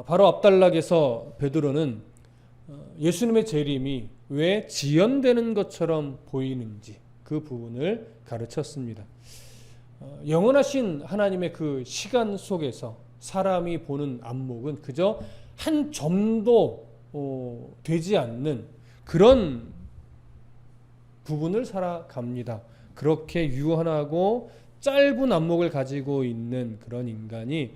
바로 앞단락에서 베드로는 예수님의 재림이 왜 지연되는 것처럼 보이는지 그 부분을 가르쳤습니다. 영원하신 하나님의 그 시간 속에서 사람이 보는 안목은 그저 한 점도 되지 않는 그런 부분을 살아갑니다. 그렇게 유한하고 짧은 안목을 가지고 있는 그런 인간이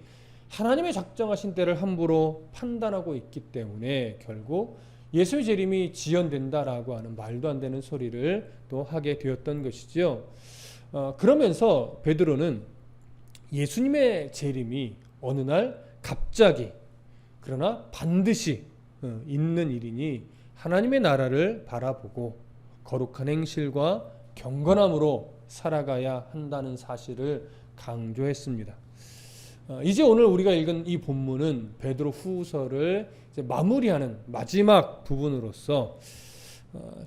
하나님의 작정하신 때를 함부로 판단하고 있기 때문에 결국 예수의 재림이 지연된다라고 하는 말도 안 되는 소리를 또 하게 되었던 것이죠. 그러면서 베드로는 예수님의 재림이 어느 날 갑자기 그러나 반드시 있는 일이니 하나님의 나라를 바라보고 거룩한 행실과 경건함으로 살아가야 한다는 사실을 강조했습니다. 이제 오늘 우리가 읽은 이 본문은 베드로 후서를 이제 마무리하는 마지막 부분으로서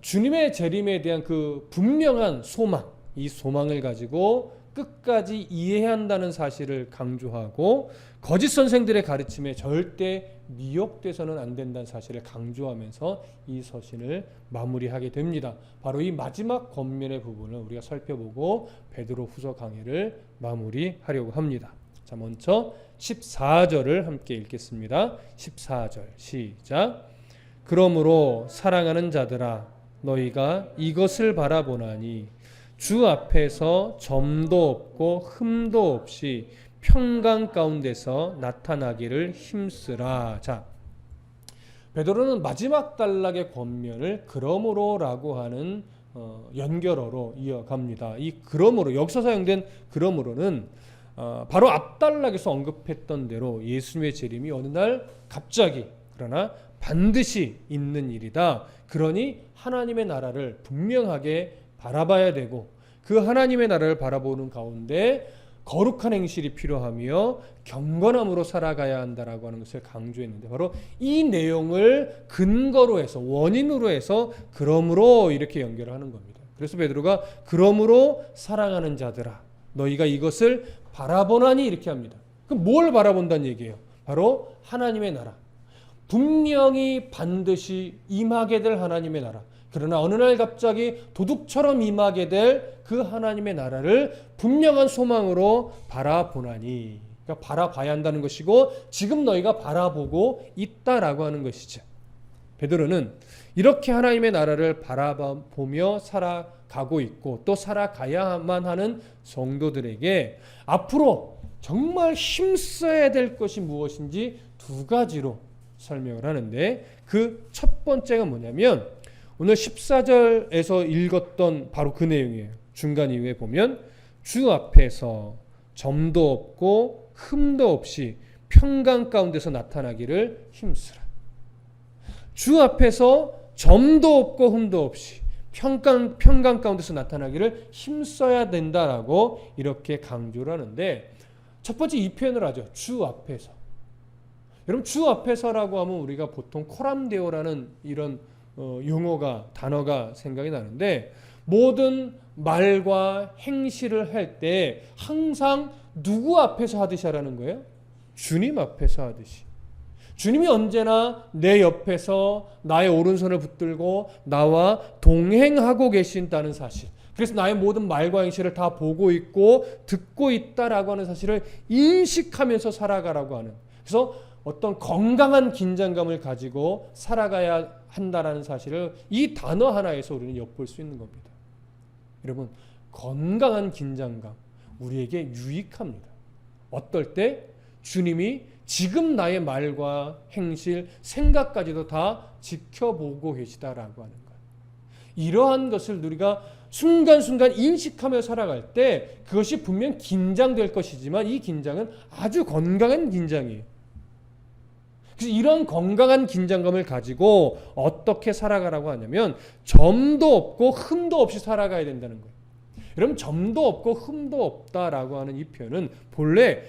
주님의 재림에 대한 그 분명한 소망, 이 소망을 가지고 끝까지 이해해야 한다는 사실을 강조하고 거짓 선생들의 가르침에 절대 미혹돼서는 안 된다는 사실을 강조하면서 이 서신을 마무리하게 됩니다. 바로 이 마지막 권면의 부분을 우리가 살펴보고 베드로 후서 강의를 마무리하려고 합니다. 자, 먼저 14절을 함께 읽겠습니다. 14절 시작. 그러므로 사랑하는 자들아 너희가 이것을 바라보나니 주 앞에서 점도 없고 흠도 없이 평강 가운데서 나타나기를 힘쓰라. 자, 베드로는 마지막 단락의 권면을 그러므로라고 하는 연결어로 이어갑니다. 이 그러므로 여기서 사용된 그러므로는 바로 앞단락에서 언급했던 대로 예수님의 재림이 어느 날 갑자기 그러나 반드시 있는 일이다. 그러니 하나님의 나라를 분명하게 바라봐야 되고 그 하나님의 나라를 바라보는 가운데 거룩한 행실이 필요하며 경건함으로 살아가야 한다라고 하는 것을 강조했는데 바로 이 내용을 근거로 해서 원인으로 해서 그러므로 이렇게 연결하는 겁니다. 그래서 베드로가 그러므로 사랑하는 자들아 너희가 이것을 바라보나니 이렇게 합니다. 그럼 뭘 바라본다는 얘기예요? 바로 하나님의 나라. 분명히 반드시 임하게 될 하나님의 나라. 그러나 어느 날 갑자기 도둑처럼 임하게 될 그 하나님의 나라를 분명한 소망으로 바라보나니. 그러니까 바라봐야 한다는 것이고 지금 너희가 바라보고 있다라고 하는 것이죠. 베드로는 이렇게 하나님의 나라를 바라보며 살아가고 있고 또 살아가야만 하는 성도들에게 앞으로 정말 힘써야 될 것이 무엇인지 두 가지로 설명을 하는데 그 첫 번째가 뭐냐면 오늘 14절에서 읽었던 바로 그 내용이에요. 중간 이후에 보면 주 앞에서 점도 없고 흠도 없이 평강 가운데서 나타나기를 힘쓰라. 주 앞에서 점도 없고 흠도 없이 평강 가운데서 나타나기를 힘써야 된다라고 이렇게 강조를 하는데 첫 번째 이 표현을 하죠. 주 앞에서. 여러분 주 앞에서라고 하면 우리가 보통 코람데오라는 이런 단어가 생각이 나는데 모든 말과 행실을 할 때 항상 누구 앞에서 하듯이 하라는 거예요? 주님 앞에서 하듯이. 주님이 언제나 내 옆에서 나의 오른손을 붙들고 나와 동행하고 계신다는 사실. 그래서 나의 모든 말과 행실을 다 보고 있고 듣고 있다라고 하는 사실을 인식하면서 살아가라고 하는. 그래서 어떤 건강한 긴장감을 가지고 살아가야 한다라는 사실을 이 단어 하나에서 우리는 엿볼 수 있는 겁니다. 여러분, 건강한 긴장감 우리에게 유익합니다. 어떨 때? 주님이 지금 나의 말과 행실, 생각까지도 다 지켜보고 계시다라고 하는 것. 이러한 것을 우리가 순간순간 인식하며 살아갈 때 그것이 분명 긴장될 것이지만 이 긴장은 아주 건강한 긴장이에요. 그래서 이런 건강한 긴장감을 가지고 어떻게 살아가라고 하냐면 점도 없고 흠도 없이 살아가야 된다는 거예요. 여러분 점도 없고 흠도 없다라고 하는 이 표현은 본래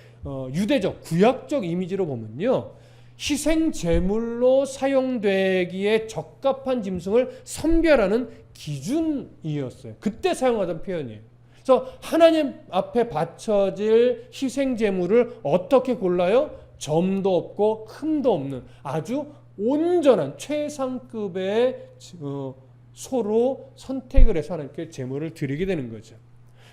유대적 구약적 이미지로 보면요 희생 제물로 사용되기에 적합한 짐승을 선별하는 기준이었어요. 그때 사용하던 표현이에요. 그래서 하나님 앞에 바쳐질 희생 제물을 어떻게 골라요? 점도 없고 흠도 없는 아주 온전한 최상급의 소로 선택을 해서 하나님께 제물을 드리게 되는 거죠.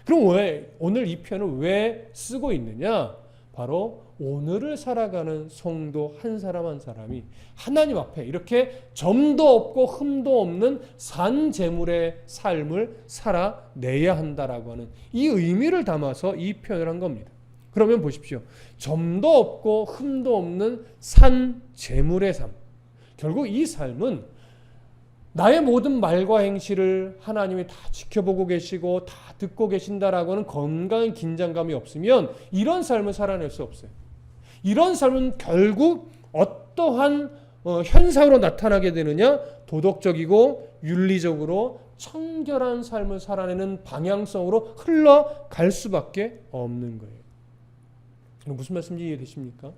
그럼 왜 오늘 이 편을 왜 쓰고 있느냐? 바로 오늘을 살아가는 성도 한 사람 한 사람이 하나님 앞에 이렇게 점도 없고 흠도 없는 산 제물의 삶을 살아내야 한다라고 하는 이 의미를 담아서 이 표현을 한 겁니다. 그러면 보십시오. 점도 없고 흠도 없는 산 제물의 삶. 결국 이 삶은 나의 모든 말과 행실을 하나님이 다 지켜보고 계시고 다 듣고 계신다라고 하는 건강한 긴장감이 없으면 이런 삶을 살아낼 수 없어요. 이런 삶은 결국 어떠한 현상으로 나타나게 되느냐? 도덕적이고 윤리적으로 청결한 삶을 살아내는 방향성으로 흘러갈 수밖에 없는 거예요. 무슨 말씀인지 이해되십니까?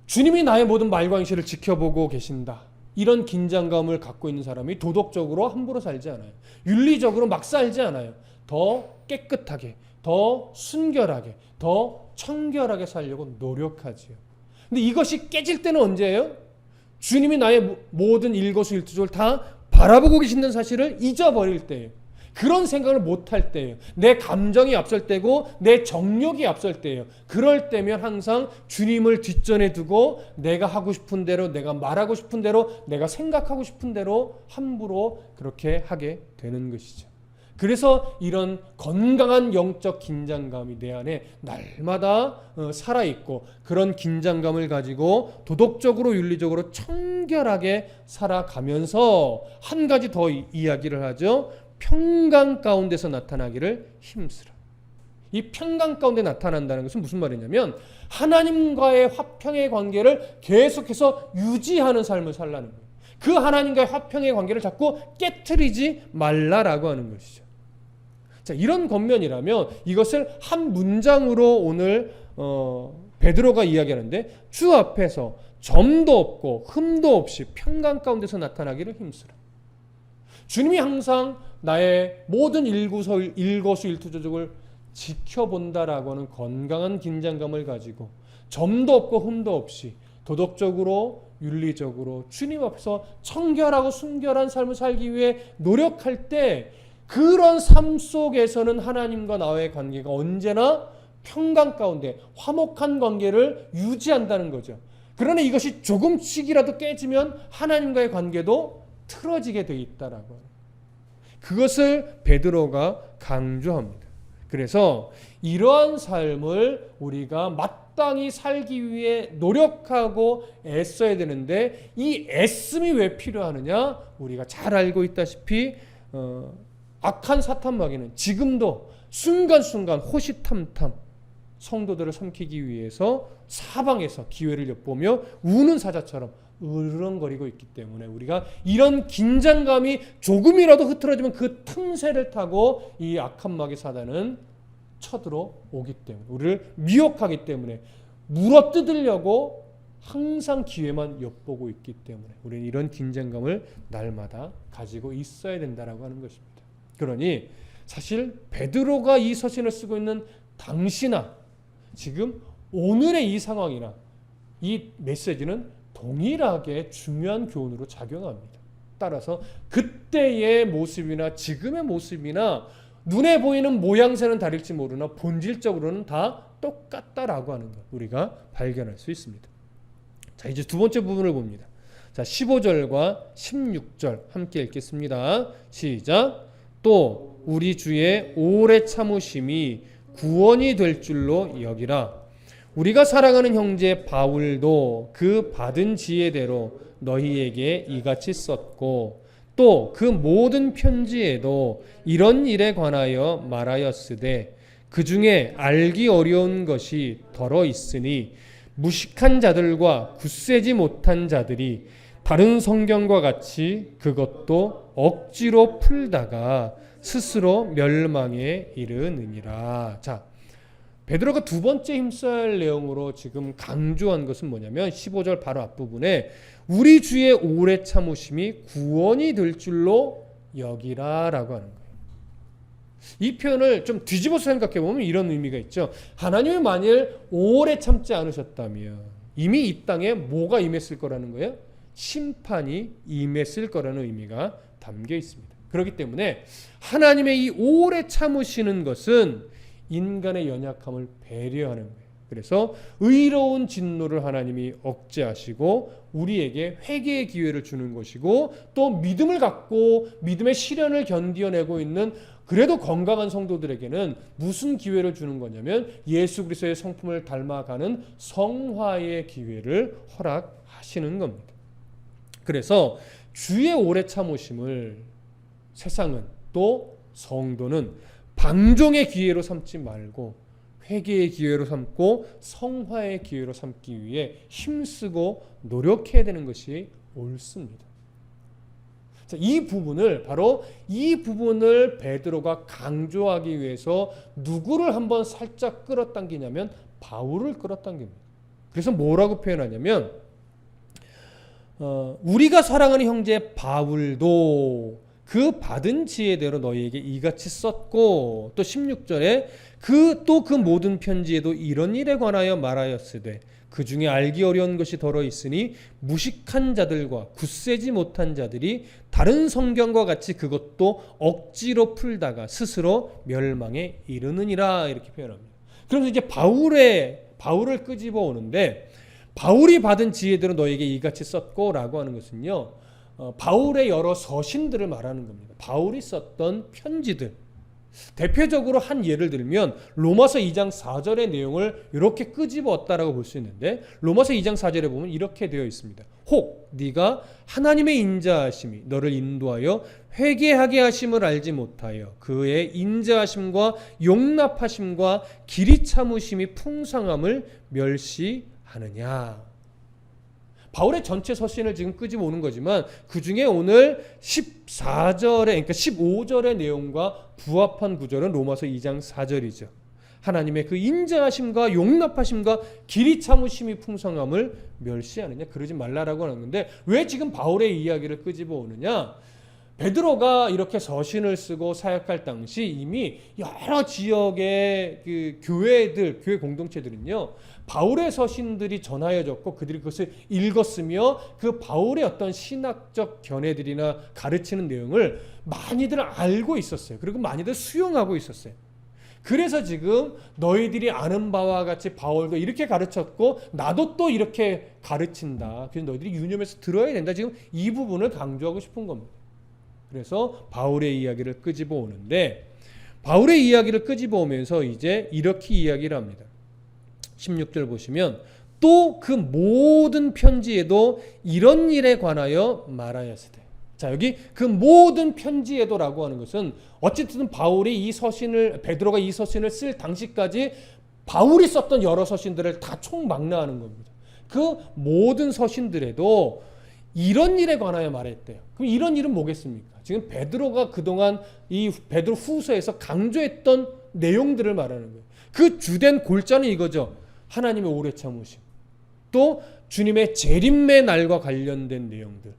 주님이 나의 모든 말과 행실을 지켜보고 계신다. 이런 긴장감을 갖고 있는 사람이 도덕적으로 함부로 살지 않아요. 윤리적으로 막 살지 않아요. 더 깨끗하게, 더 순결하게, 더 청결하게 살려고 노력하지요. 근데 이것이 깨질 때는 언제예요? 주님이 나의 모든 일거수일투족을 다 바라보고 계신다는 사실을 잊어버릴 때예요. 그런 생각을 못할 때예요. 내 감정이 앞설 때고 내 정욕이 앞설 때예요. 그럴 때면 항상 주님을 뒷전에 두고 내가 하고 싶은 대로, 내가 말하고 싶은 대로, 내가 생각하고 싶은 대로 함부로 그렇게 하게 되는 것이죠. 그래서 이런 건강한 영적 긴장감이 내 안에 날마다 살아있고 그런 긴장감을 가지고 도덕적으로 윤리적으로 청결하게 살아가면서 한 가지 더 이야기를 하죠. 평강 가운데서 나타나기를 힘쓰라. 이 평강 가운데 나타난다는 것은 무슨 말이냐면 하나님과의 화평의 관계를 계속해서 유지하는 삶을 살라는 거예요. 그 하나님과의 화평의 관계를 자꾸 깨트리지 말라라고 하는 것이죠. 자, 이런 겉면이라면 이것을 한 문장으로 오늘 베드로가 이야기하는데 주 앞에서 점도 없고 흠도 없이 평강 가운데서 나타나기를 힘쓰라. 주님이 항상 나의 모든 일거수일투족을 지켜본다라고 하는 건강한 긴장감을 가지고 점도 없고 흠도 없이 도덕적으로 윤리적으로 주님 앞에서 청결하고 순결한 삶을 살기 위해 노력할 때 그런 삶 속에서는 하나님과 나의 관계가 언제나 평강 가운데 화목한 관계를 유지한다는 거죠. 그러나 이것이 조금씩이라도 깨지면 하나님과의 관계도 틀어지게 되어 있다라고 해요. 그것을 베드로가 강조합니다. 그래서 이러한 삶을 우리가 마땅히 살기 위해 노력하고 애써야 되는데 이 애씀이 왜 필요하느냐? 우리가 잘 알고 있다시피 악한 사탄 마귀는 지금도 순간순간 호시탐탐 성도들을 삼키기 위해서 사방에서 기회를 엿보며 우는 사자처럼 으르렁거리고 있기 때문에 우리가 이런 긴장감이 조금이라도 흐트러지면 그 틈새를 타고 이 악한 마귀 사단은 쳐들어오기 때문에 우리를 미혹하기 때문에 물어뜯으려고 항상 기회만 엿보고 있기 때문에 우리는 이런 긴장감을 날마다 가지고 있어야 된다라고 하는 것입니다. 그러니 사실 베드로가 이 서신을 쓰고 있는 당시나 지금 오늘의 이 상황이나 이 메시지는 동일하게 중요한 교훈으로 작용합니다. 따라서 그때의 모습이나 지금의 모습이나 눈에 보이는 모양새는 다를지 모르나 본질적으로는 다 똑같다라고 하는 것 우리가 발견할 수 있습니다. 자, 이제 두 번째 부분을 봅니다. 자, 15절과 16절 함께 읽겠습니다. 시작. 또 우리 주의 오래 참으심이 구원이 될 줄로 여기라. 우리가 사랑하는 형제 바울도 그 받은 지혜대로 너희에게 이같이 썼고 또 그 모든 편지에도 이런 일에 관하여 말하였으되 그 중에 알기 어려운 것이 덜어 있으니 무식한 자들과 굳세지 못한 자들이 다른 성경과 같이 그것도 억지로 풀다가 스스로 멸망에 이르느니라. 자, 베드로가 두 번째 힘써야 할 내용으로 지금 강조한 것은 뭐냐면 15절 바로 앞부분에 우리 주의 오래 참으심이 구원이 될 줄로 여기라 라고 하는 거예요. 이 표현을 좀 뒤집어서 생각해 보면 이런 의미가 있죠. 하나님이 만일 오래 참지 않으셨다면 이미 이 땅에 뭐가 임했을 거라는 거예요? 심판이 임했을 거라는 의미가 담겨 있습니다. 그렇기 때문에 하나님의 이 오래 참으시는 것은 인간의 연약함을 배려하는 거예요. 그래서 의로운 진노를 하나님이 억제하시고 우리에게 회개의 기회를 주는 것이고, 또 믿음을 갖고 믿음의 시련을 견디어내고 있는 그래도 건강한 성도들에게는 무슨 기회를 주는 거냐면 예수 그리스도의 성품을 닮아가는 성화의 기회를 허락하시는 겁니다. 그래서 주의 오래 참으심을 세상은, 또 성도는 방종의 기회로 삼지 말고 회개의 기회로 삼고 성화의 기회로 삼기 위해 힘쓰고 노력해야 되는 것이 옳습니다. 자, 이 부분을 베드로가 강조하기 위해서 누구를 한번 살짝 끌어당기냐면 바울을 끌어당깁니다. 그래서 뭐라고 표현하냐면 우리가 사랑하는 형제 바울도 그 받은 지혜대로 너희에게 이같이 썼고, 또 16절에 그 모든 편지에도 이런 일에 관하여 말하였으되 그 중에 알기 어려운 것이 더러 있으니 무식한 자들과 굳세지 못한 자들이 다른 성경과 같이 그것도 억지로 풀다가 스스로 멸망에 이르느니라, 이렇게 표현합니다. 그래서 이제 바울을 끄집어 오는데, 바울이 받은 지혜대로 너에게 이같이 썼고 라고 하는 것은요, 바울의 여러 서신들을 말하는 겁니다. 바울이 썼던 편지들. 대표적으로 한 예를 들면 로마서 2장 4절의 내용을 이렇게 끄집어왔다라고 볼 수 있는데, 로마서 2장 4절에 보면 이렇게 되어 있습니다. 혹 네가 하나님의 인자하심이 너를 인도하여 회개하게 하심을 알지 못하여 그의 인자하심과 용납하심과 길이 참으심이 풍성함을 멸시하느냐. 바울의 전체 서신을 지금 끄집어 오는 거지만 그 중에 오늘 14절에, 그러니까 15절의 내용과 부합한 구절은 로마서 2장 4절이죠. 하나님의 그 인자하심과 용납하심과 길이 참으심이 풍성함을 멸시하느냐, 그러지 말라라고 하는 건데, 왜 지금 바울의 이야기를 끄집어 오느냐? 베드로가 이렇게 서신을 쓰고 사역할 당시 이미 여러 지역의 그 교회 공동체들은요, 바울의 서신들이 전하여졌고 그들이 그것을 읽었으며 그 바울의 어떤 신학적 견해들이나 가르치는 내용을 많이들 알고 있었어요. 그리고 많이들 수용하고 있었어요. 그래서 지금 너희들이 아는 바와 같이 바울도 이렇게 가르쳤고 나도 또 이렇게 가르친다. 그래서 너희들이 유념해서 들어야 된다. 지금 이 부분을 강조하고 싶은 겁니다. 그래서 바울의 이야기를 끄집어 오는데, 바울의 이야기를 끄집어 오면서 이제 이렇게 이야기를 합니다. 16절 보시면 또 그 모든 편지에도 이런 일에 관하여 말하였으되. 자, 여기 그 모든 편지에도라고 하는 것은 어쨌든 베드로가 이 서신을 쓸 당시까지 바울이 썼던 여러 서신들을 다 총망라하는 겁니다. 그 모든 서신들에도 이런 일에 관하여 말했대요. 그럼 이런 일은 뭐겠습니까? 지금 베드로가 그동안 이 베드로 후서에서 강조했던 내용들을 말하는 거예요. 그 주된 골자는 이거죠. 하나님의 오래 참으심, 또 주님의 재림의 날과 관련된 내용들,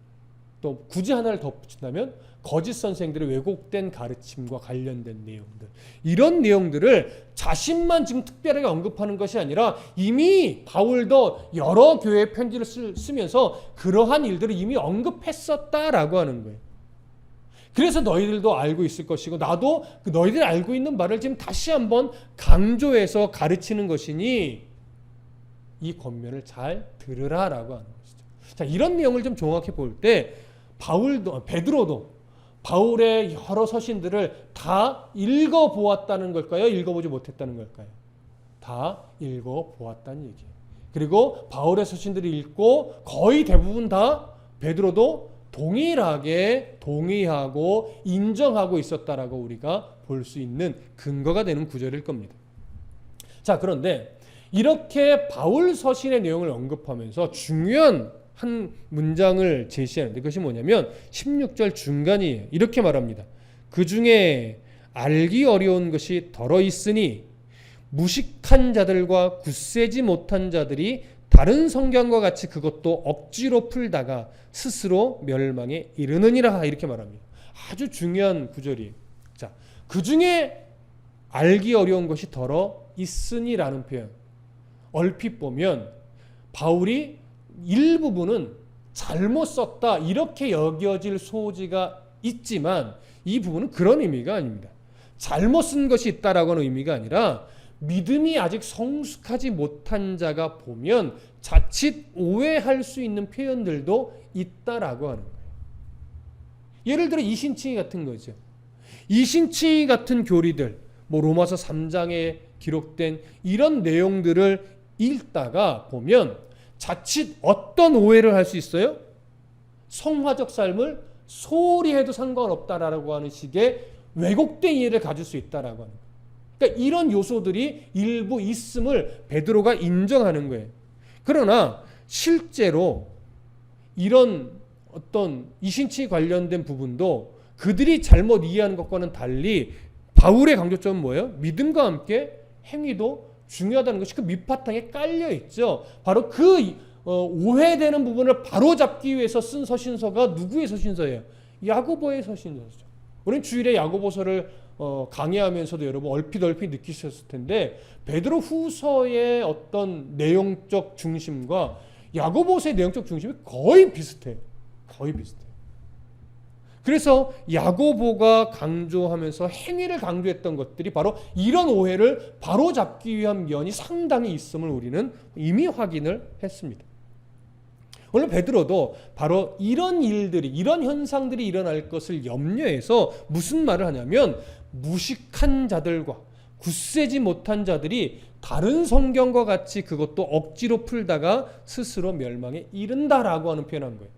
또 굳이 하나를 덧붙인다면 거짓 선생들의 왜곡된 가르침과 관련된 내용들, 이런 내용들을 자신만 지금 특별하게 언급하는 것이 아니라 이미 바울도 여러 교회 편지를 쓰면서 그러한 일들을 이미 언급했었다라고 하는 거예요. 그래서 너희들도 알고 있을 것이고 나도 너희들이 알고 있는 바를 지금 다시 한번 강조해서 가르치는 것이니 이 권면을 잘 들으라라고 하는 것이죠. 자, 이런 내용을 좀 정확히 볼 때 베드로도 바울의 여러 서신들을 다 읽어보았다는 걸까요? 읽어보지 못했다는 걸까요? 다 읽어보았다는 얘기예요. 그리고 바울의 서신들을 읽고 거의 대부분 다 베드로도 동일하게 동의하고 인정하고 있었다라고 우리가 볼 수 있는 근거가 되는 구절일 겁니다. 자, 그런데 이렇게 바울 서신의 내용을 언급하면서 중요한 한 문장을 제시하는데, 그것이 뭐냐면 16절 중간이에요. 이렇게 말합니다. 그 중에 알기 어려운 것이 더러 있으니 무식한 자들과 굳세지 못한 자들이 다른 성경과 같이 그것도 억지로 풀다가 스스로 멸망에 이르느니라, 이렇게 말합니다. 아주 중요한 구절이에요. 자, 그 중에 알기 어려운 것이 더러 있으니라는 표현. 얼핏 보면 바울이 일부분은 잘못 썼다 이렇게 여겨질 소지가 있지만 이 부분은 그런 의미가 아닙니다. 잘못 쓴 것이 있다라고 하는 의미가 아니라 믿음이 아직 성숙하지 못한 자가 보면 자칫 오해할 수 있는 표현들도 있다라고 하는 거예요. 예를 들어 이신칭의 같은 거죠. 이신칭의 같은 교리들, 로마서 3장에 기록된 이런 내용들을 읽다가 보면 자칫 어떤 오해를 할 수 있어요? 성화적 삶을 소홀히 해도 상관없다라고 하는 식의 왜곡된 이해를 가질 수 있다라고 하는 거예요. 그러니까 이런 요소들이 일부 있음을 베드로가 인정하는 거예요. 그러나 실제로 이런 어떤 이신칭에 관련된 부분도 그들이 잘못 이해하는 것과는 달리 바울의 강조점은 뭐예요? 믿음과 함께 행위도 중요하다는 것이 그 밑바탕에 깔려 있죠. 바로 그 오해되는 부분을 바로잡기 위해서 쓴 서신서가 누구의 서신서예요? 야고보의 서신서죠. 우리는 주일에 야고보서를 강의하면서도 여러분 얼핏 느끼셨을 텐데 베드로 후서의 어떤 내용적 중심과 야고보서의 내용적 중심이 거의 비슷해요. 그래서 야고보가 강조하면서 행위를 강조했던 것들이 바로 이런 오해를 바로잡기 위한 면이 상당히 있음을 우리는 이미 확인을 했습니다. 오늘 베드로도 바로 이런 일들이, 이런 현상들이 일어날 것을 염려해서 무슨 말을 하냐면 무식한 자들과 굳세지 못한 자들이 다른 성경과 같이 그것도 억지로 풀다가 스스로 멸망에 이른다라고 하는 표현한 거예요.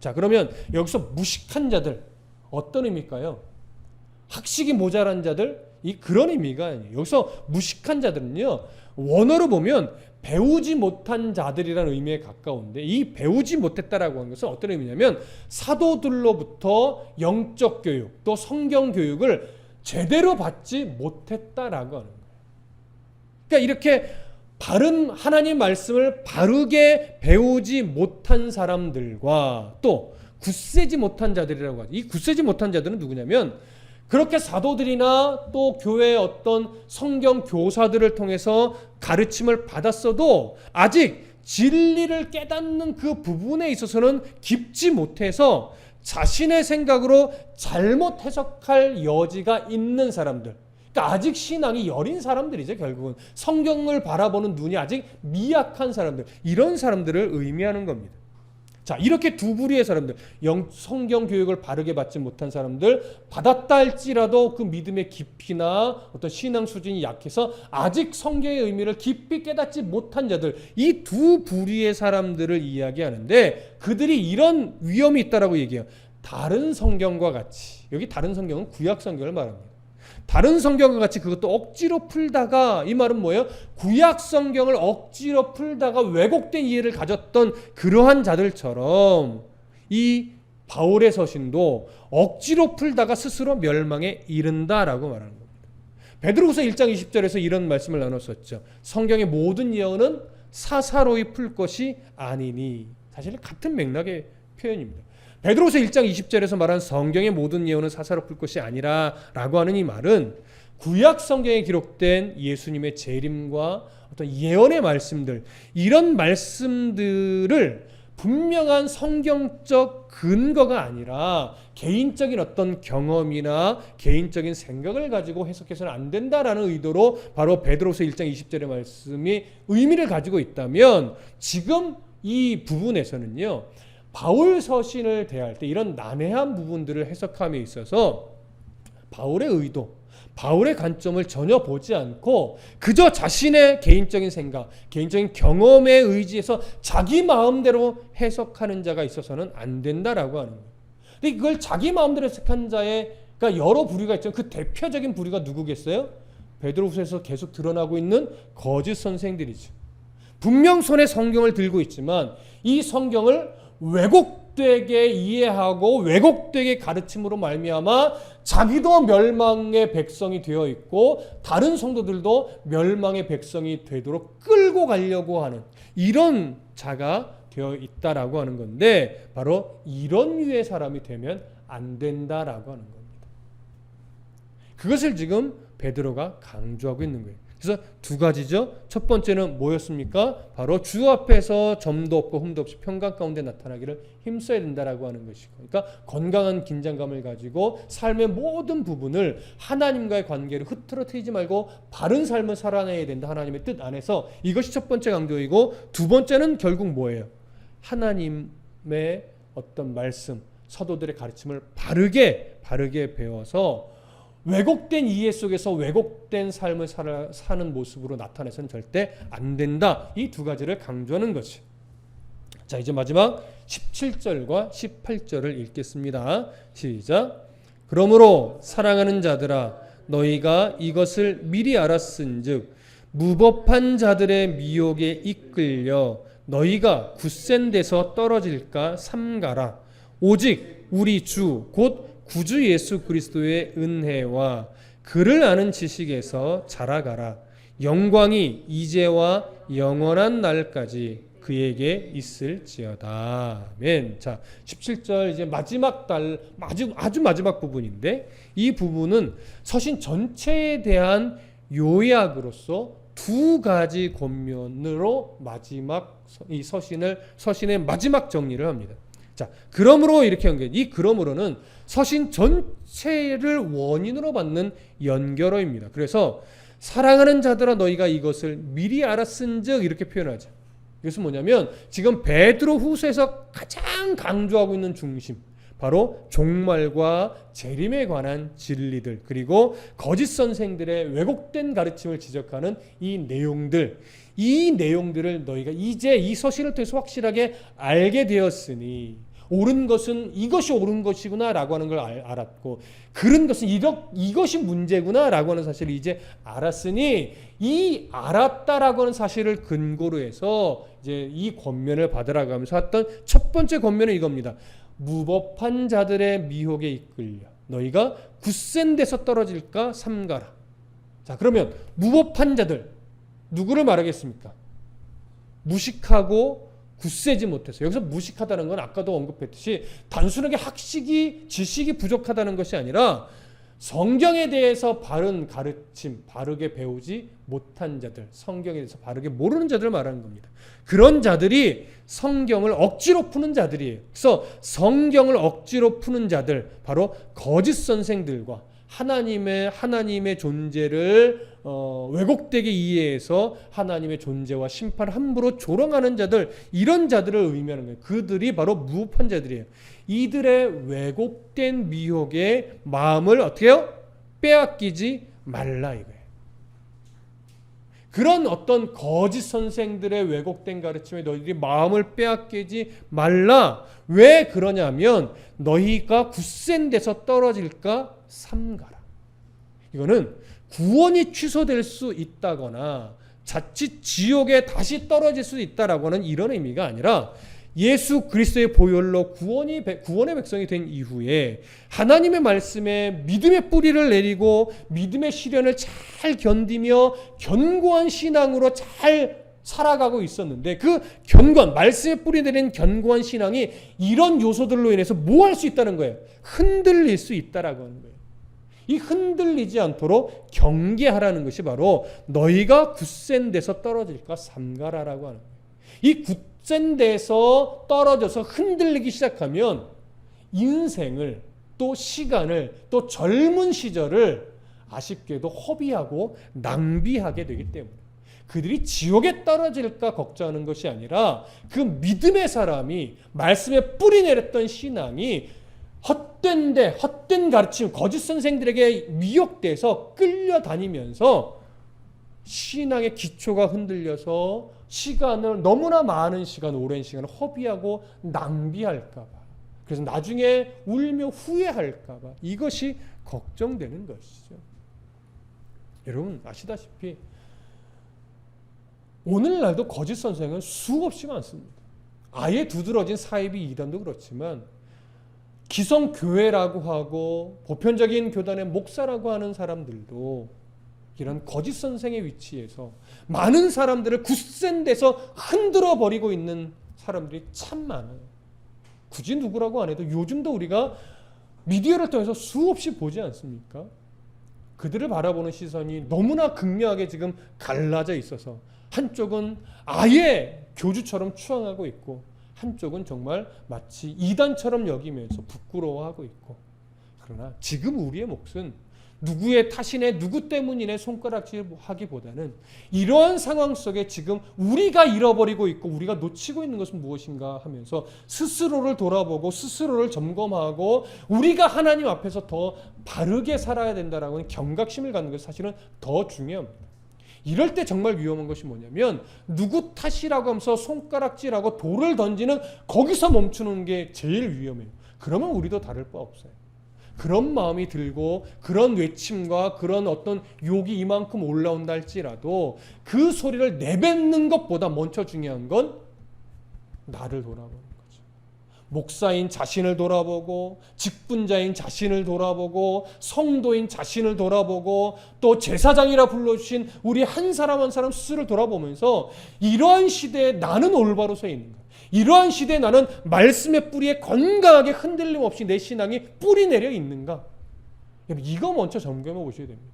자, 그러면 여기서 무식한 자들 어떤 의미일까요? 학식이 모자란 자들? 그런 의미가 아니에요. 여기서 무식한 자들은요, 원어로 보면 배우지 못한 자들이라는 의미에 가까운데 이 배우지 못했다라고 하는 것은 어떤 의미냐면 사도들로부터 영적 교육 또 성경 교육을 제대로 받지 못했다라고 하는 거예요. 그러니까 이렇게 바른 하나님 말씀을 바르게 배우지 못한 사람들과 또 굳세지 못한 자들이라고 하죠. 이 굳세지 못한 자들은 누구냐면 그렇게 사도들이나 또 교회의 어떤 성경 교사들을 통해서 가르침을 받았어도 아직 진리를 깨닫는 그 부분에 있어서는 깊지 못해서 자신의 생각으로 잘못 해석할 여지가 있는 사람들, 그러니까 아직 신앙이 여린 사람들이죠. 결국은 성경을 바라보는 눈이 아직 미약한 사람들, 이런 사람들을 의미하는 겁니다. 자, 이렇게 두 부류의 사람들, 성경 교육을 바르게 받지 못한 사람들, 받았다 할지라도 그 믿음의 깊이나 어떤 신앙 수준이 약해서 아직 성경의 의미를 깊이 깨닫지 못한 자들, 이 두 부류의 사람들을 이야기하는데 그들이 이런 위험이 있다라고 얘기해요. 다른 성경과 같이, 여기 다른 성경은 구약 성경을 말합니다. 다른 성경과 같이 그것도 억지로 풀다가, 이 말은 뭐예요? 구약 성경을 억지로 풀다가 왜곡된 이해를 가졌던 그러한 자들처럼 이 바울의 서신도 억지로 풀다가 스스로 멸망에 이른다라고 말하는 겁니다. 베드로후서 1장 20절에서 이런 말씀을 나눴었죠. 성경의 모든 예언은 사사로이 풀 것이 아니니. 사실 같은 맥락의 표현입니다. 베드로서 1장 20절에서 말한 성경의 모든 예언은 사사로 풀 것이 아니라 라고 하는 이 말은 구약 성경에 기록된 예수님의 재림과 어떤 예언의 말씀들, 이런 말씀들을 분명한 성경적 근거가 아니라 개인적인 어떤 경험이나 개인적인 생각을 가지고 해석해서는 안 된다라는 의도로 바로 베드로서 1장 20절의 말씀이 의미를 가지고 있다면 지금 이 부분에서는요, 바울 서신을 대할 때 이런 난해한 부분들을 해석함에 있어서 바울의 의도, 바울의 관점을 전혀 보지 않고 그저 자신의 개인적인 생각, 개인적인 경험에 의지해서 자기 마음대로 해석하는 자가 있어서는 안 된다라고 하는 거예요. 근데 그걸 자기 마음대로 해석한 자의 그러니까 여러 부류가 있죠. 그 대표적인 부류가 누구겠어요? 베드로후서에서 계속 드러나고 있는 거짓 선생들이죠. 분명 손에 성경을 들고 있지만 이 성경을 왜곡되게 이해하고 왜곡되게 가르침으로 말미암아 자기도 멸망의 백성이 되어 있고 다른 성도들도 멸망의 백성이 되도록 끌고 가려고 하는 이런 자가 되어 있다라고 하는 건데 바로 이런 류의 사람이 되면 안 된다라고 하는 겁니다. 그것을 지금 베드로가 강조하고 있는 거예요. 그래서 두 가지죠. 첫 번째는 뭐였습니까? 바로 주 앞에서 점도 없고 흠도 없이 평강 가운데 나타나기를 힘써야 된다라고 하는 것이고, 그러니까 건강한 긴장감을 가지고 삶의 모든 부분을 하나님과의 관계를 흐트러뜨리지 말고 바른 삶을 살아내야 된다. 하나님의 뜻 안에서 이것이 첫 번째 강조이고, 두 번째는 결국 뭐예요? 하나님의 어떤 말씀, 사도들의 가르침을 바르게 배워서 왜곡된 이해 속에서 왜곡된 삶을 사는 모습으로 나타내서는 절대 안 된다. 이 두 가지를 강조하는 것이. 자, 이제 마지막 17절과 18절을 읽겠습니다. 시작. 그러므로 사랑하는 자들아, 너희가 이것을 미리 알았은즉 무법한 자들의 미혹에 이끌려 너희가 굳센 데서 떨어질까 삼가라. 오직 우리 주 곧 구주 예수 그리스도의 은혜와 그를 아는 지식에서 자라가라. 영광이 이제와 영원한 날까지 그에게 있을지어다. 아멘. 자, 17절 이제 마지막 아주 마지막 부분인데, 이 부분은 서신 전체에 대한 요약으로서 두 가지 권면으로 마지막 이 서신의 마지막 정리를 합니다. 자, 그러므로 이렇게 연결. 이 그러므로는 서신 전체를 원인으로 받는 연결어입니다. 그래서 사랑하는 자들아 너희가 이것을 미리 알았은즉 이렇게 표현하죠. 이것은 뭐냐면 지금 베드로 후서에서 가장 강조하고 있는 중심, 바로 종말과 재림에 관한 진리들, 그리고 거짓 선생들의 왜곡된 가르침을 지적하는 이 내용들을 너희가 이제 이 서신을 통해서 확실하게 알게 되었으니, 옳은 것은 이것이 옳은 것이구나 라고 하는 걸 알았고, 그른 것은 이것이 문제구나 라고 하는 사실을 이제 알았으니, 이 알았다라고 하는 사실을 근거로 해서 이제 이 권면을 받으라고 하면서 했던 첫 번째 권면은 이겁니다. 무법한 자들의 미혹에 이끌려 너희가 굳센 데서 떨어질까 삼가라. 자, 그러면 무법한 자들 누구를 말하겠습니까? 무식하고 굳세지 못해서, 여기서 무식하다는 건 아까도 언급했듯이 단순하게 지식이 부족하다는 것이 아니라 성경에 대해서 바른 가르침, 바르게 배우지 못한 자들, 성경에 대해서 바르게 모르는 자들을 말하는 겁니다. 그런 자들이 성경을 억지로 푸는 자들이에요. 그래서 성경을 억지로 푸는 자들, 바로 거짓 선생들과 하나님의 존재를 왜곡되게 이해해서 하나님의 존재와 심판을 함부로 조롱하는 자들, 이런 자들을 의미하는 거예요. 그들이 바로 무법한 자들이에요. 이들의 왜곡된 미혹의 마음을 어떻게 해요? 빼앗기지 말라 이거예요. 그런 어떤 거짓 선생들의 왜곡된 가르침에 너희들이 마음을 빼앗기지 말라. 왜 그러냐면 너희가 굳센 데서 떨어질까 삼가라. 이거는 구원이 취소될 수 있다거나 자칫 지옥에 다시 떨어질 수 있다라고 하는 이런 의미가 아니라, 예수 그리스도의 보혈로 구원의 백성이 된 이후에 하나님의 말씀에 믿음의 뿌리를 내리고 믿음의 시련을 잘 견디며 견고한 신앙으로 잘 살아가고 있었는데, 그 말씀에 뿌리 내린 견고한 신앙이 이런 요소들로 인해서 뭐 할 수 있다는 거예요? 흔들릴 수 있다라고 하는 거예요. 이 흔들리지 않도록 경계하라는 것이 바로 너희가 굳센 데서 떨어질까 삼가라라고 하는 거예요. 이 굳센 데서 떨어져서 흔들리기 시작하면 인생을, 또 시간을, 또 젊은 시절을 아쉽게도 허비하고 낭비하게 되기 때문에 그들이 지옥에 떨어질까 걱정하는 것이 아니라, 그 믿음의 사람이 말씀에 뿌리 내렸던 신앙이 헛된 가르침, 거짓 선생들에게 미혹돼서 끌려다니면서 신앙의 기초가 흔들려서 너무나 많은 시간, 오랜 시간을 허비하고 낭비할까 봐, 그래서 나중에 울며 후회할까 봐, 이것이 걱정되는 것이죠. 여러분 아시다시피 오늘날도 거짓 선생은 수없이 많습니다. 아예 두드러진 사이비 이단도 그렇지만, 기성교회라고 하고 보편적인 교단의 목사라고 하는 사람들도 이런 거짓 선생의 위치에서 많은 사람들을 굳센 데서 흔들어 버리고 있는 사람들이 참 많아요. 굳이 누구라고 안 해도 요즘도 우리가 미디어를 통해서 수없이 보지 않습니까? 그들을 바라보는 시선이 너무나 극명하게 지금 갈라져 있어서 한쪽은 아예 교주처럼 추앙하고 있고 한쪽은 정말 마치 이단처럼 여기면서 부끄러워하고 있고, 그러나 지금 우리의 몫은 누구의 탓이네 누구 때문이네 손가락질하기보다는 이러한 상황 속에 지금 우리가 잃어버리고 있고 우리가 놓치고 있는 것은 무엇인가 하면서 스스로를 돌아보고 스스로를 점검하고 우리가 하나님 앞에서 더 바르게 살아야 된다라고 하는 경각심을 갖는 것이 사실은 더 중요합니다. 이럴 때 정말 위험한 것이 뭐냐면 누구 탓이라고 하면서 손가락질하고 돌을 던지는 거기서 멈추는 게 제일 위험해요. 그러면 우리도 다를 바 없어요. 그런 마음이 들고 그런 외침과 그런 어떤 욕이 이만큼 올라온다 할지라도 그 소리를 내뱉는 것보다 먼저 중요한 건 나를 돌아보는 거죠. 목사인 자신을 돌아보고 직분자인 자신을 돌아보고 성도인 자신을 돌아보고 또 제사장이라 불러주신 우리 한 사람 한 사람 스스로를 돌아보면서 이러한 시대에 나는 올바로 서 있는가, 이러한 시대에 나는 말씀의 뿌리에 건강하게 흔들림 없이 내 신앙이 뿌리 내려 있는가, 이거 먼저 점검해 보셔야 됩니다.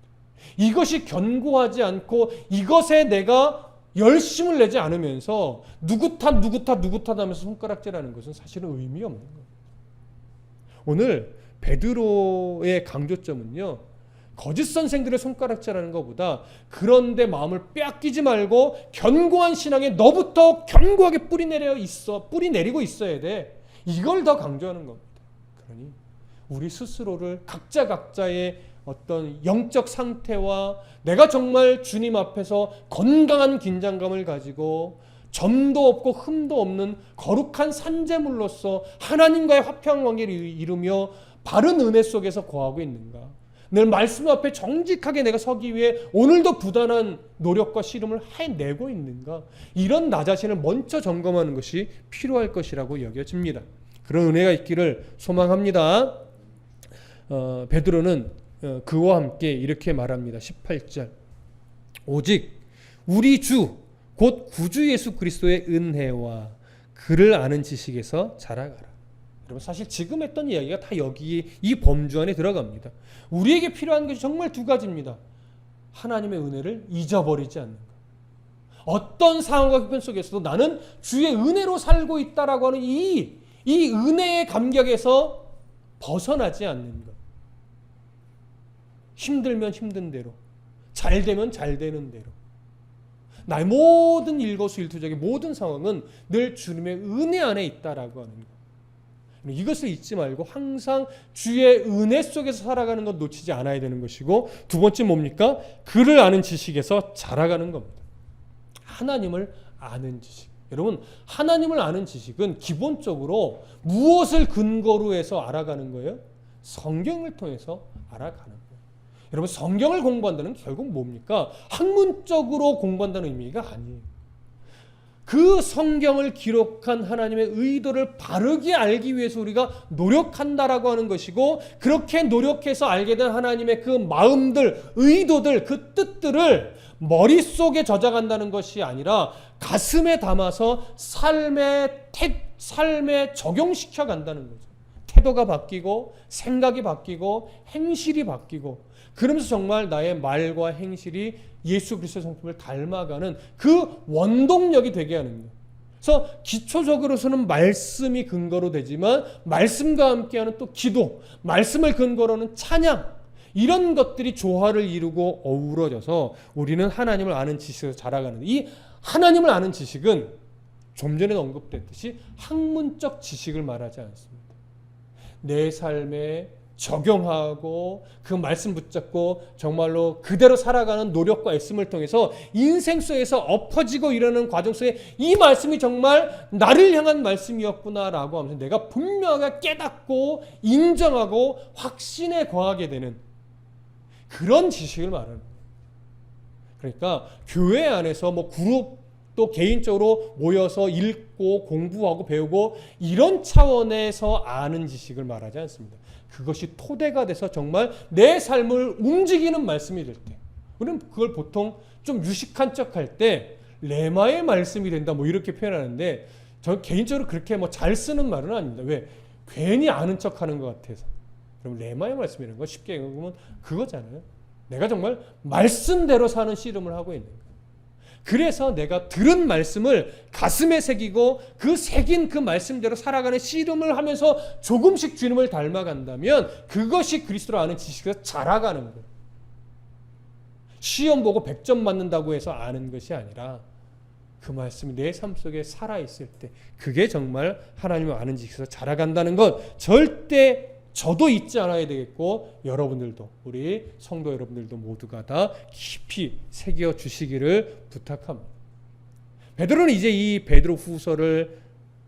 이것이 견고하지 않고 이것에 내가 열심을 내지 않으면서 누구 탓 하면서 손가락질하는 것은 사실은 의미 없는 거예요. 오늘 베드로의 강조점은요, 거짓 선생들의 손가락질하는 것보다 그런데 마음을 빼앗기지 말고 견고한 신앙에 너부터 견고하게 뿌리 내리고 있어야 돼. 이걸 더 강조하는 겁니다. 그러니 우리 스스로를 각자의 어떤 영적 상태와 내가 정말 주님 앞에서 건강한 긴장감을 가지고 점도 없고 흠도 없는 거룩한 산재물로서 하나님과의 화평한 관계를 이루며 바른 은혜 속에서 거하고 있는가, 늘 말씀 앞에 정직하게 내가 서기 위해 오늘도 부단한 노력과 씨름을 해내고 있는가, 이런 나 자신을 먼저 점검하는 것이 필요할 것이라고 여겨집니다. 그런 은혜가 있기를 소망합니다. 베드로는 그와 함께 이렇게 말합니다. 18절, 오직 우리 주 곧 구주 예수 그리스도의 은혜와 그를 아는 지식에서 자라가라. 여러분, 사실 지금 했던 이야기가 다 여기 이 범주 안에 들어갑니다. 우리에게 필요한 것이 정말 두 가지입니다. 하나님의 은혜를 잊어버리지 않는 것. 어떤 상황과 형편 속에서도 나는 주의 은혜로 살고 있다라고 하는 이 은혜의 감격에서 벗어나지 않는 것. 힘들면 힘든 대로, 잘 되면 잘 되는 대로, 나의 모든 일거수일투족의 모든 상황은 늘 주님의 은혜 안에 있다라고 하는 것. 이것을 잊지 말고 항상 주의 은혜 속에서 살아가는 것 놓치지 않아야 되는 것이고, 두 번째 뭡니까? 그를 아는 지식에서 자라가는 겁니다. 하나님을 아는 지식. 여러분, 하나님을 아는 지식은 기본적으로 무엇을 근거로 해서 알아가는 거예요? 성경을 통해서 알아가는 거예요. 여러분, 성경을 공부한다는 게 결국 뭡니까? 학문적으로 공부한다는 의미가 아니에요. 그 성경을 기록한 하나님의 의도를 바르게 알기 위해서 우리가 노력한다라고 하는 것이고, 그렇게 노력해서 알게 된 하나님의 그 마음들, 의도들, 그 뜻들을 머릿속에 저장한다는 것이 아니라 가슴에 담아서 삶에 적용시켜 간다는 거죠. 태도가 바뀌고 생각이 바뀌고 행실이 바뀌고, 그러면서 정말 나의 말과 행실이 예수 그리스도의 성품을 닮아가는 그 원동력이 되게 하는 거예요. 그래서 기초적으로서는 말씀이 근거로 되지만 말씀과 함께하는 또 기도, 말씀을 근거로는 찬양, 이런 것들이 조화를 이루고 어우러져서 우리는 하나님을 아는 지식에서 자라가는, 이 하나님을 아는 지식은 좀 전에 언급됐듯이 학문적 지식을 말하지 않습니다. 내 삶에 적용하고 그 말씀 붙잡고 정말로 그대로 살아가는 노력과 애씀을 통해서 인생 속에서 엎어지고 이러는 과정 속에 이 말씀이 정말 나를 향한 말씀이었구나라고 하면서 내가 분명하게 깨닫고 인정하고 확신에 거하게 되는 그런 지식을 말하는 거예요. 그러니까 교회 안에서 뭐 그룹 또 개인적으로 모여서 읽고 공부하고 배우고 이런 차원에서 아는 지식을 말하지 않습니다. 그것이 토대가 돼서 정말 내 삶을 움직이는 말씀이 될 때, 우리는 그걸 보통 좀 유식한 척할 때 레마의 말씀이 된다 뭐 이렇게 표현하는데, 저는 개인적으로 그렇게 뭐 잘 쓰는 말은 아닙니다. 왜? 괜히 아는 척하는 것 같아서. 그럼 레마의 말씀이라는 건 쉽게 얘기하면 그거잖아요. 내가 정말 말씀대로 사는 씨름을 하고 있는 거예요. 그래서 내가 들은 말씀을 가슴에 새기고 그 새긴 그 말씀대로 살아가는 씨름을 하면서 조금씩 주님을 닮아간다면 그것이 그리스도를 아는 지식에서 자라가는 거예요. 시험 보고 100점 맞는다고 해서 아는 것이 아니라 그 말씀이 내 삶 속에 살아있을 때 그게 정말 하나님을 아는 지식에서 자라간다는 것 절대 저도 잊지 않아야 되겠고 여러분들도 우리 성도 여러분들도 모두가 다 깊이 새겨 주시기를 부탁합니다. 베드로는 이제 이 베드로 후서를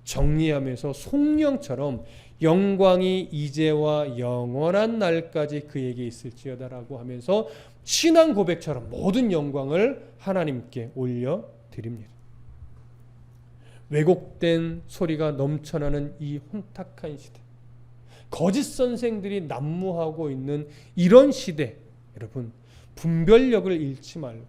정리하면서 송령처럼 영광이 이제와 영원한 날까지 그에게 있을지어다라고 하면서 신앙 고백처럼 모든 영광을 하나님께 올려드립니다. 왜곡된 소리가 넘쳐나는 이 혼탁한 시대, 거짓 선생들이 난무하고 있는 이런 시대, 여러분 분별력을 잃지 말고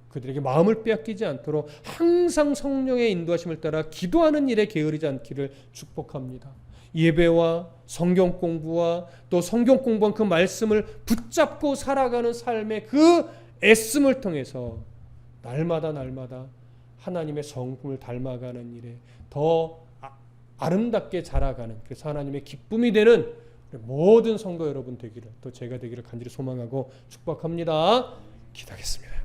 그들에게 마음을 빼앗기지 않도록 항상 성령의 인도하심을 따라 기도하는 일에 게으르지 않기를 축복합니다. 예배와 성경 공부와 또 성경 공부한 그 말씀을 붙잡고 살아가는 삶의 그 애씀을 통해서 날마다 하나님의 성품을 닮아가는 일에 더 아름답게 자라가는, 그래서 하나님의 기쁨이 되는 모든 성도 여러분 되기를, 또 제가 되기를 간절히 소망하고 축복합니다. 기도하겠습니다.